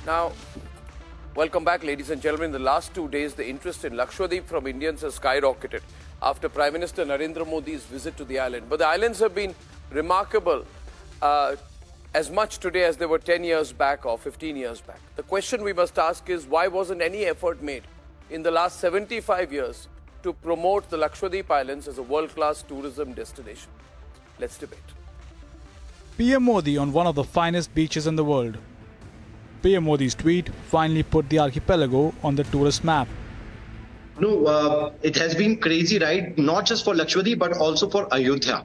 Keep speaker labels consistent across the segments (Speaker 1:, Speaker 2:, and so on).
Speaker 1: Now, welcome back, ladies and gentlemen. In the last 2 days, the interest in Lakshadweep from Indians has skyrocketed after Prime Minister Narendra Modi's visit to the island. But the islands have been remarkable as much today as they were 10 years back or 15 years back. The question we must ask is, why wasn't any effort made in the last 75 years to promote the Lakshadweep Islands as a world-class tourism destination? Let's debate.
Speaker 2: PM Modi on one of the finest beaches in the world. PM Modi's tweet finally put the archipelago on the tourist map.
Speaker 3: No, it has been crazy ride, not just for Lakshadweep, but also for Ayodhya.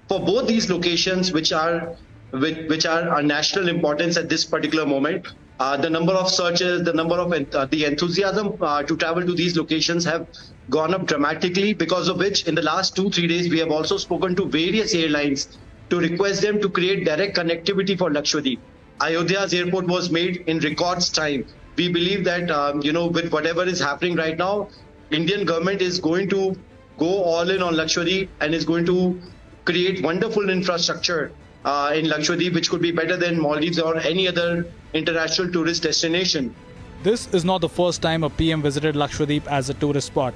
Speaker 3: For both these locations, which are our national importance at this particular moment, the number of searches, the number of the enthusiasm to travel to these locations have gone up dramatically, because of which in the last 2-3 days, we have also spoken to various airlines to request them to create direct connectivity for Lakshadweep. Ayodhya's airport was made in records time. We believe that, with whatever is happening right now, Indian government is going to go all in on Lakshadweep and is going to create wonderful infrastructure in Lakshadweep, which could be better than Maldives or any other international tourist destination.
Speaker 2: This is not the first time a PM visited Lakshadweep as a tourist spot.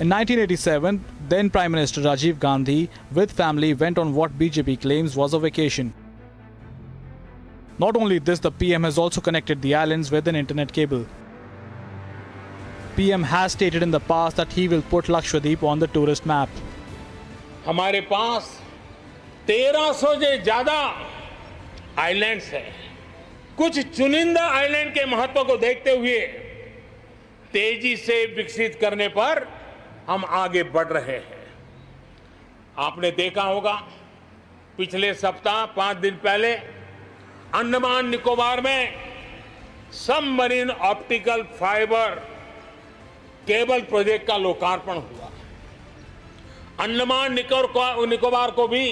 Speaker 2: In 1987, then Prime Minister Rajiv Gandhi with family went on what BJP claims was a vacation. Not only this, the PM has also connected the islands with an internet cable. PM has stated in the past that he will put Lakshadweep on the tourist map.
Speaker 4: हमारे पास 1300 से ज्यादा islands हैं। कुछ चुनिंदा island के महत्व को देखते हुए तेजी से विकसित करने पर हम आगे बढ़ रहे हैं। आपने देखा होगा, पिछले सप्ताह 5 दिन पहले अंडमान निकोबार में submarine optical fibre cable project का लोकार्पण हुआ। अंडमान निकोबार को भी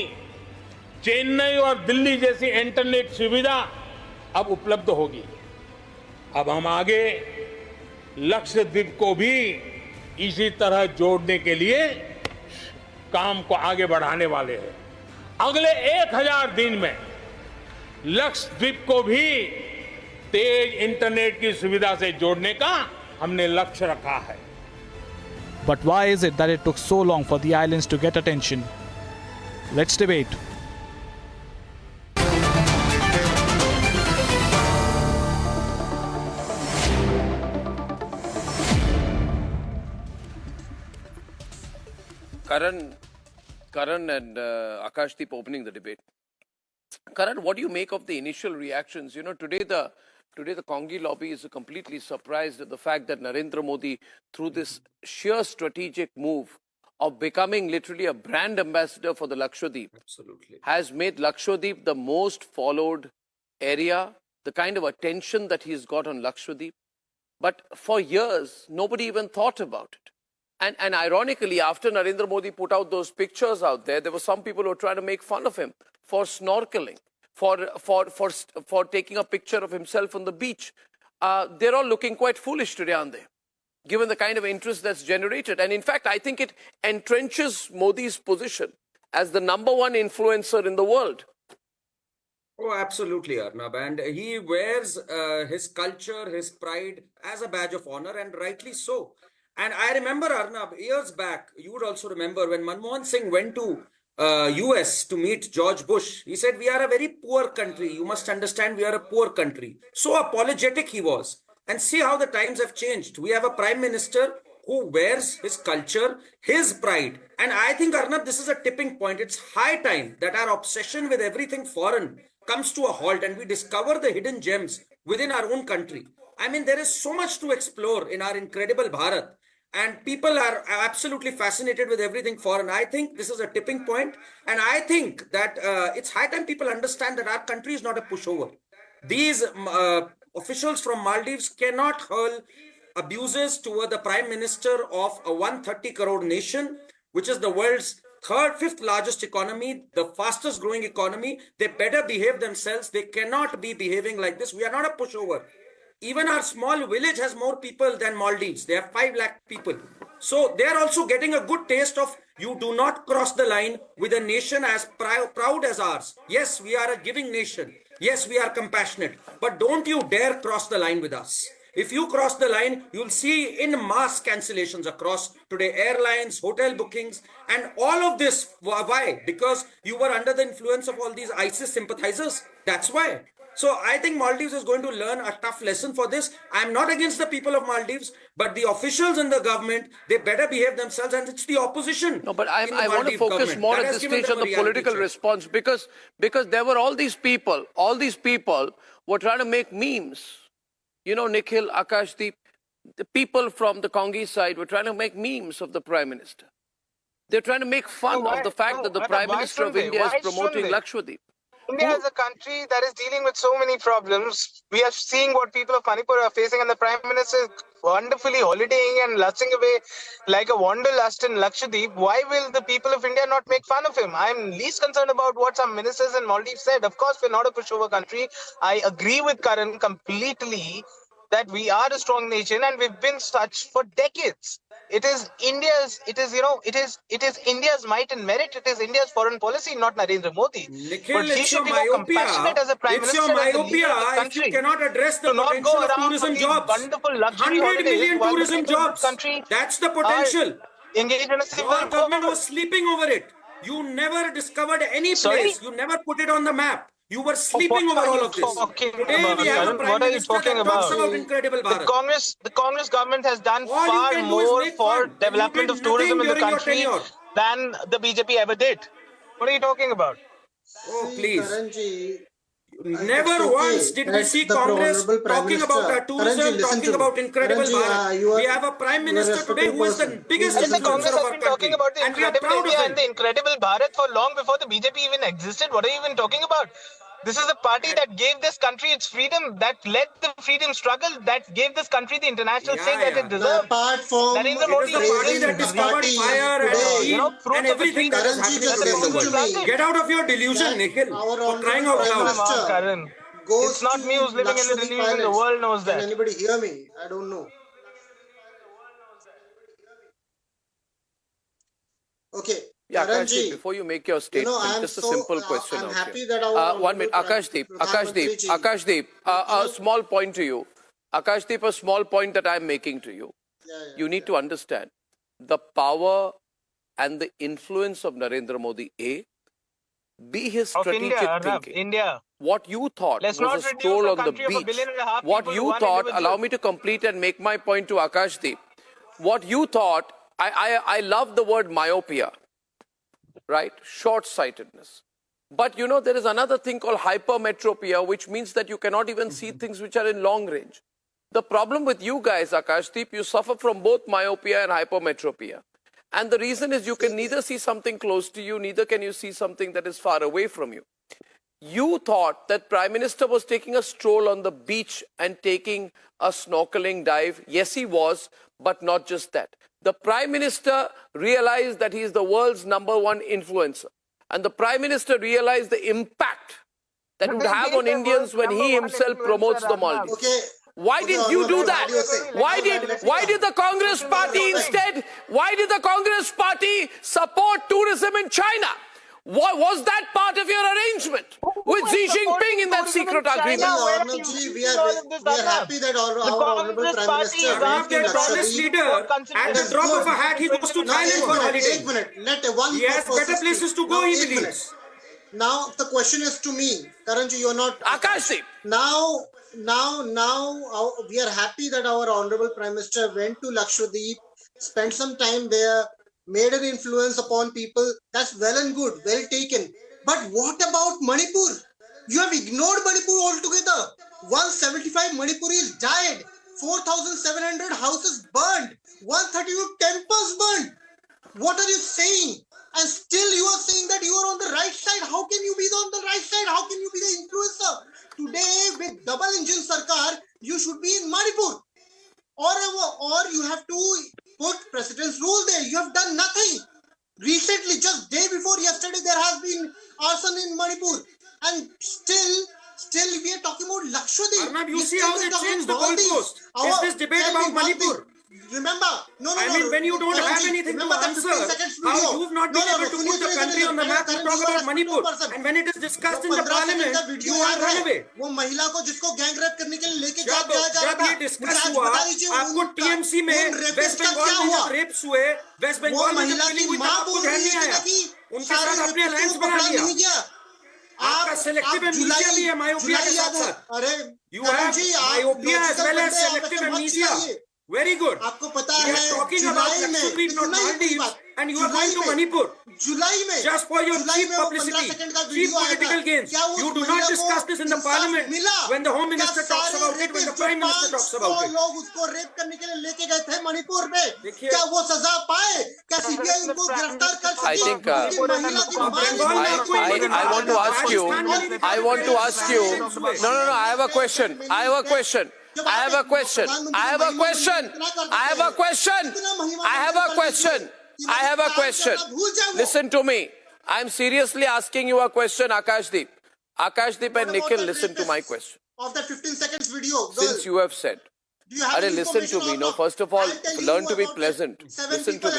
Speaker 4: चेन्नई और दिल्ली जैसी इंटरनेट सुविधा अब उपलब्ध होगी। अब हम आगे लक्षद्वीप को भी इसी तरह जोड़ने के लिए काम को आगे बढ़ाने वाले हैं। अगले 1000 दिन में लक्षद्वीप को भी तेज इंटरनेट की सुविधा से जोड़ने का हमने लक्ष्य रखा है।
Speaker 2: But why is it that it took so long for the islands to get attention? Let's debate.
Speaker 1: Karan and Akashdeep opening the debate. Karan, what do you make of the initial reactions? Today the Congi lobby is completely surprised at the fact that Narendra Modi, through this sheer strategic move of becoming literally a brand ambassador for the Lakshadweep, has made Lakshadweep the most followed area, the kind of attention that he's got on Lakshadweep. But for years, nobody even thought about it. And ironically, after Narendra Modi put out those pictures out there were some people who were trying to make fun of him for snorkeling, for taking a picture of himself on the beach. They're all looking quite foolish today, aren't they? Given the kind of interest that's generated. And in fact, I think it entrenches Modi's position as the #1 influencer in the world.
Speaker 5: Oh, absolutely, Arnab. And he wears his culture, his pride as a badge of honor, and rightly so. And I remember, Arnab, years back, you would also remember when Manmohan Singh went to US to meet George Bush. He said, we are a very poor country. You must understand we are a poor country. So apologetic he was. And see how the times have changed. We have a prime minister who wears his culture, his pride. And I think, Arnab, this is a tipping point. It's high time that our obsession with everything foreign comes to a halt and we discover the hidden gems within our own country. I mean, there is so much to explore in our incredible Bharat. And people are absolutely fascinated with everything foreign. I think this is a tipping point. And I think that it's high time people understand that our country is not a pushover. These officials from Maldives cannot hurl abuses toward the prime minister of a 130 crore nation, which is the world's fifth largest economy, the fastest growing economy. They better behave themselves. They cannot be behaving like this. We are not a pushover. Even our small village has more people than Maldives. They have 5 lakh people. So they are also getting a good taste of you do not cross the line with a nation as proud as ours. Yes, we are a giving nation. Yes, we are compassionate, but don't you dare cross the line with us. If you cross the line, you'll see in mass cancellations across today, airlines, hotel bookings, and all of this. Why? Because you were under the influence of all these ISIS sympathizers. That's why. So I think Maldives is going to learn a tough lesson for this. I'm not against the people of Maldives, but the officials in the government, they better behave themselves, and it's the opposition.
Speaker 1: No, but
Speaker 5: in the
Speaker 1: I want to
Speaker 5: Maldives
Speaker 1: focus
Speaker 5: government
Speaker 1: more
Speaker 5: that
Speaker 1: at
Speaker 5: has
Speaker 1: this
Speaker 5: given
Speaker 1: stage
Speaker 5: them
Speaker 1: on
Speaker 5: a
Speaker 1: the
Speaker 5: reality
Speaker 1: political
Speaker 5: check.
Speaker 1: response because there were all these people were trying to make memes. You know, Nikhil, Akashdeep, the people from the Congi side were trying to make memes of the Prime Minister. They're trying to make fun of the fact that the Prime Minister of India is promoting Lakshadweep.
Speaker 6: India is a country that is dealing with so many problems. We are seeing what people of Manipur are facing, and the Prime Minister is wonderfully holidaying and lusting away like a wanderlust in Lakshadweep. Why will the people of India not make fun of him? I'm least concerned about what some ministers in Maldives said. Of course, we're not a pushover country. I agree with Karan completely that we are a strong nation and we've been such for decades. It is India's might and merit. It is India's foreign policy, not Narendra Modi.
Speaker 5: Nikhil,
Speaker 6: But he
Speaker 5: it's
Speaker 6: should
Speaker 5: your
Speaker 6: be more compassionate
Speaker 5: myopia.
Speaker 6: as a prime
Speaker 5: It's
Speaker 6: minister,
Speaker 5: your
Speaker 6: as the leader
Speaker 5: myopia
Speaker 6: of the
Speaker 5: if you
Speaker 6: country,
Speaker 5: cannot address the
Speaker 6: to not
Speaker 5: potential
Speaker 6: go
Speaker 5: of
Speaker 6: around for
Speaker 5: tourism
Speaker 6: these
Speaker 5: jobs.
Speaker 6: wonderful luxury
Speaker 5: 100
Speaker 6: holidays
Speaker 5: million
Speaker 6: while the
Speaker 5: tourism
Speaker 6: people of this
Speaker 5: jobs.
Speaker 6: country
Speaker 5: That's the
Speaker 6: are
Speaker 5: potential.
Speaker 6: engaged in a civil
Speaker 5: Your government
Speaker 6: war.
Speaker 5: was sleeping over it. You never discovered any
Speaker 6: Sorry?
Speaker 5: place. You never put it on the map. You were sleeping
Speaker 6: What
Speaker 5: over
Speaker 6: are
Speaker 5: all
Speaker 6: you
Speaker 5: of this.
Speaker 6: talking
Speaker 5: Today we
Speaker 6: about,
Speaker 5: have a
Speaker 6: Karan?
Speaker 5: prime
Speaker 6: What are you
Speaker 5: minister
Speaker 6: talking
Speaker 5: that talks
Speaker 6: about?
Speaker 5: about incredible Bharat.
Speaker 6: The Congress government has done
Speaker 5: All you
Speaker 6: far
Speaker 5: can do is
Speaker 6: more
Speaker 5: make
Speaker 6: for
Speaker 5: fun, and you
Speaker 6: development
Speaker 5: did
Speaker 6: of tourism
Speaker 5: nothing
Speaker 6: in the
Speaker 5: during your
Speaker 6: country
Speaker 5: tenure.
Speaker 6: than the BJP ever did. What are you talking about?
Speaker 5: Oh,
Speaker 7: See,
Speaker 5: please.
Speaker 7: Karanji, it's
Speaker 5: Never once
Speaker 7: okay
Speaker 5: did we
Speaker 7: that
Speaker 5: see
Speaker 7: the
Speaker 5: Congress
Speaker 7: Honorable Prime
Speaker 5: talking about
Speaker 7: Minister,
Speaker 5: our
Speaker 7: Karanji,
Speaker 5: tourism,
Speaker 7: listen
Speaker 5: talking
Speaker 7: to me.
Speaker 5: about incredible
Speaker 7: Karanji,
Speaker 5: Bharat. We have a prime
Speaker 7: you are a
Speaker 5: minister today
Speaker 7: respectable
Speaker 5: who is the
Speaker 7: person. Please
Speaker 5: biggest
Speaker 6: And the
Speaker 7: listen to me.
Speaker 6: Congress
Speaker 5: influencer of
Speaker 6: has
Speaker 5: our
Speaker 6: been talking
Speaker 5: country,
Speaker 6: about the
Speaker 5: and we are
Speaker 6: incredible
Speaker 5: proud of
Speaker 6: India and
Speaker 5: him.
Speaker 6: the incredible Bharat for long before the BJP even existed. What are you even talking about? This is the party that gave this country its freedom, that led the freedom struggle, that gave this country the international stake
Speaker 5: Yeah,
Speaker 6: that it
Speaker 5: yeah.
Speaker 7: Now,
Speaker 6: deserved.
Speaker 7: apart from
Speaker 6: Narendra
Speaker 5: It is
Speaker 6: Modi
Speaker 5: the party
Speaker 6: is
Speaker 7: praising
Speaker 5: that
Speaker 7: the
Speaker 5: discovered
Speaker 7: party
Speaker 5: fire and
Speaker 7: today,
Speaker 5: steel and
Speaker 6: fruits of the
Speaker 5: everything
Speaker 6: trees
Speaker 5: that is
Speaker 7: Karanji,
Speaker 5: happening
Speaker 7: just
Speaker 5: today in the
Speaker 7: listen to
Speaker 5: world.
Speaker 7: me,
Speaker 5: Get out of your delusion,
Speaker 7: that
Speaker 5: Nikhil,
Speaker 7: our
Speaker 5: for crying
Speaker 7: Honorable
Speaker 5: out
Speaker 7: Prime
Speaker 5: loud.
Speaker 7: Minister
Speaker 6: Karan. It's
Speaker 7: goes
Speaker 6: not me
Speaker 7: to
Speaker 6: who's living in the
Speaker 7: Lakshadweep
Speaker 6: delusion. The
Speaker 7: Islands.
Speaker 6: world knows
Speaker 7: Can
Speaker 6: that.
Speaker 7: anybody hear me? I don't know. Okay,
Speaker 1: Yeah, Akashdeep,
Speaker 7: Karanji,
Speaker 1: before you make your statement, just a simple question
Speaker 7: I'm
Speaker 1: out here.
Speaker 7: happy that our
Speaker 1: 1 minute,
Speaker 7: Honorable
Speaker 1: Akashdeep,
Speaker 7: Pradhan Ji,
Speaker 1: Akashdeep, a small point to you. Akashdeep, a small point that I'm making to you. You need to understand the power and the influence of Narendra Modi, A, B, his
Speaker 6: Of
Speaker 1: strategic
Speaker 6: India, Arnab,
Speaker 1: thinking.
Speaker 6: India.
Speaker 1: What you thought
Speaker 6: Let's
Speaker 1: was
Speaker 6: not
Speaker 1: a
Speaker 6: reduce
Speaker 1: stroll
Speaker 6: a
Speaker 1: on the
Speaker 6: country of 1.5
Speaker 1: beach.
Speaker 6: billion
Speaker 1: What
Speaker 6: people to
Speaker 1: you
Speaker 6: one
Speaker 1: thought,
Speaker 6: individual.
Speaker 1: allow me to complete and make my point to Akashdeep. What you thought, I love the word myopia, right? Short-sightedness. But you know, there is another thing called hypermetropia, which means that you cannot even see things which are in long range. The problem with you guys, Akashdeep, you suffer from both myopia and hypermetropia. And the reason is you can neither see something close to you, neither can you see something that is far away from you. You thought that Prime Minister was taking a stroll on the beach and taking a snorkeling dive. Yes, he was, but not just that. The Prime Minister realized that he is the world's #1 influencer. And the Prime Minister realized the impact that it would have on Indians when he himself promotes the Maldives.
Speaker 7: okay.
Speaker 1: Why
Speaker 7: Okay,
Speaker 1: did you do
Speaker 7: Arnab,
Speaker 1: that?
Speaker 7: what do you say?
Speaker 1: Why did the Congress party instead, why did the Congress party support tourism in China? Was that part of your arrangement with Xi Jinping in that secret agreement?
Speaker 7: Arnab ji, we are happy that our Honorable Prime Minister
Speaker 5: Arnab,
Speaker 7: went to
Speaker 5: their tallest
Speaker 7: Lakshadweep.
Speaker 5: leader, at the drop of a hat, he goes to
Speaker 7: Now,
Speaker 5: Thailand for holiday.
Speaker 7: एक minute. Let one
Speaker 5: He has
Speaker 7: person
Speaker 5: better
Speaker 7: speak.
Speaker 5: places to go,
Speaker 7: Now,
Speaker 5: he
Speaker 7: एक minute.
Speaker 5: believes.
Speaker 7: Now the question is to me, Karanji, you're not.
Speaker 1: Akashdeep.
Speaker 7: Now, we are happy that our Honorable Prime Minister went to Lakshadweep, spent some time there, made an influence upon people. That's well and good, well taken. But what about Manipur? You have ignored Manipur altogether. 175 Manipuris died. 4,700 houses burned. 132 temples burned. What are you saying? And still you are saying that you are on the right side. How can you be on the right side? How can you be the influencer? Today, with double engine Sarkar, you should be in Manipur. Or you have to put President's rule there. You have done nothing. Recently, just day before yesterday, there has been arson in Manipur. And still we are talking about Lakshadweep.
Speaker 5: Arnab, you see how they changed the goalpost. Is this debate about Manipur?
Speaker 7: Remember,
Speaker 5: I mean, when you don't have anything to answer, how you've not been able to put the country on the map, you talk about Manipur. And when it is discussed in the parliament, you are run away.
Speaker 7: वो महिला को जिसको gang rape करने के लिए लेके
Speaker 5: जब ये डिस्कस हुआ, आपको टीएमसी में वेस्ट बंगाल में जब रेप्स हुए, वेस्ट बंगाल में जब किलिंग हुई, आपको ध्यान नहीं आया. उनके साथ अपने अलायंस बना लिया. आपका सेलेक्टिव एमनीसिया भी है मायोपिया के साथ-साथ. You have myopia as well as selective amnesia. Very good.
Speaker 7: आपको पता
Speaker 5: We
Speaker 7: है
Speaker 5: are talking about Lakshadweep, not Maldives, and you are going to Manipur.
Speaker 7: जुलाई में
Speaker 5: Just for your cheap publicity, cheap political gains. You do not discuss this in the parliament when the home minister talks about it, when the prime minister talks about it.
Speaker 7: लोग उसको rape करने के लिए लेके गए थे मणिपुर में. क्या वो सजा पाए? क्या सीबीआई उनको गिरफ्तार कर सकी?
Speaker 1: I think I want to ask you. No. I have a question. Listen to me. I'm seriously asking you a question, Akashdeep. Akashdeep and Nikhil, listen to my question.
Speaker 7: Of that 15 seconds video,
Speaker 1: Since you have said, listen to me. No, first of all, learn to be pleasant. Listen to me.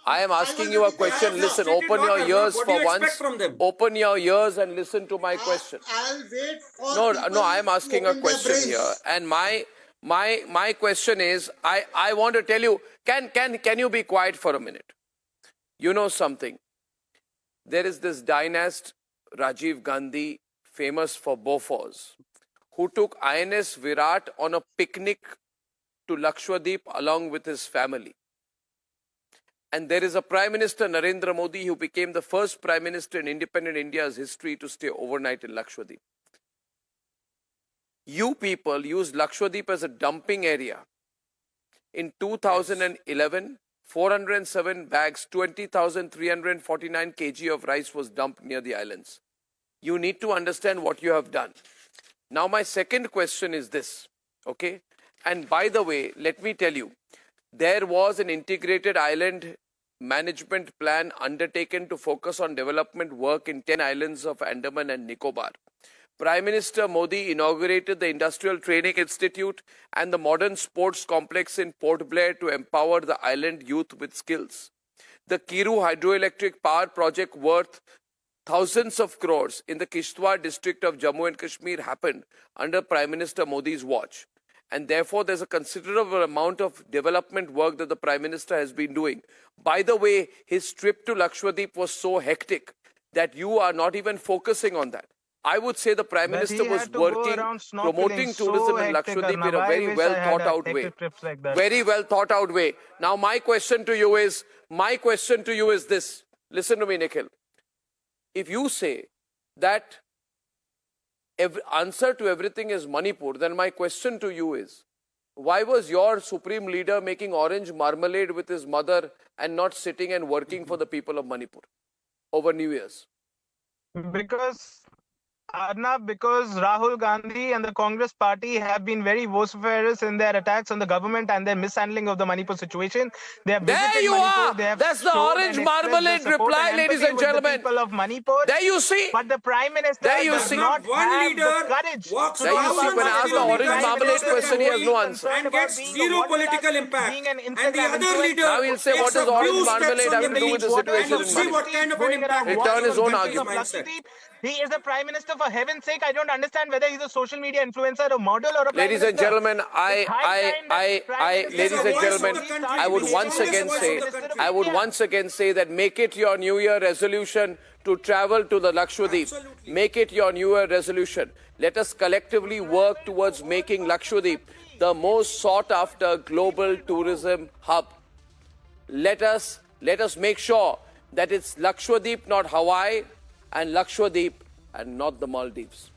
Speaker 1: I am asking you a question. Listen, open your ears for once. Open your ears and listen to my question.
Speaker 7: I'll wait for
Speaker 1: No, I am asking a question here. And my question is, I want to tell you, can you be quiet for a minute? You know something. There is this dynast, Rajiv Gandhi, famous for Bofors, who took INS Virat on a picnic to Lakshadweep along with his family. And there is a Prime Minister, Narendra Modi, who became the first Prime Minister in independent India's history to stay overnight in Lakshadweep. You people used Lakshadweep as a dumping area. In 2011, 407 bags, 20,349 kg of rice was dumped near the islands. You need to understand what you have done. Now, my second question is this, okay? And by the way, let me tell you, there was an integrated island management plan undertaken to focus on development work in 10 islands of Andaman and Nicobar. Prime Minister Modi inaugurated the Industrial Training Institute and the modern sports complex in Port Blair to empower the island youth with skills. The Kiru hydroelectric power project worth thousands of crores in the Kishtwar district of Jammu and Kashmir happened under Prime Minister Modi's watch. And therefore, there's a considerable amount of development work that the Prime Minister has been doing. By the way, his trip to Lakshadweep was so hectic that you are not even focusing on that. I would say the Prime Minister was working, promoting tourism in Lakshadweep in a very well thought out way. Very well thought out way. Now, my question to you is this. Listen to me, Nikhil. If you say that answer to everything is Manipur, then my question to you is, why was your supreme leader making orange marmalade with his mother and not sitting and working for the people of Manipur over New Year's?
Speaker 8: Because Rahul Gandhi and the Congress party have been very vociferous in their attacks on the government and their mishandling of the Manipur situation. They have
Speaker 1: there you
Speaker 8: Manipur,
Speaker 1: are.
Speaker 8: they have
Speaker 1: That's the orange marmalade reply, ladies and gentlemen.
Speaker 8: The people of Manipur.
Speaker 1: There you see.
Speaker 8: But the Prime Minister
Speaker 1: there you
Speaker 8: does
Speaker 1: see.
Speaker 8: not have the courage.
Speaker 1: There you see. When I ask the orange marmalade question, he has no answer.
Speaker 5: And gets zero political impact. And the other leader
Speaker 1: now he'll say, what does orange marmalade have to do with the situation in
Speaker 5: see what kind of an impact.
Speaker 1: Return his own argument.
Speaker 8: He is the Prime Minister, for heaven's sake. I don't understand whether he's a social media influencer, a model, or a
Speaker 1: ladies and gentlemen, I would once again say that make it your New Year resolution to travel to the Lakshadweep. Make it your New Year resolution. Let us collectively work towards making Lakshadweep the most sought after global tourism hub. Let us make sure that it's Lakshadweep, not Hawaii, and Lakshadweep and not the Maldives.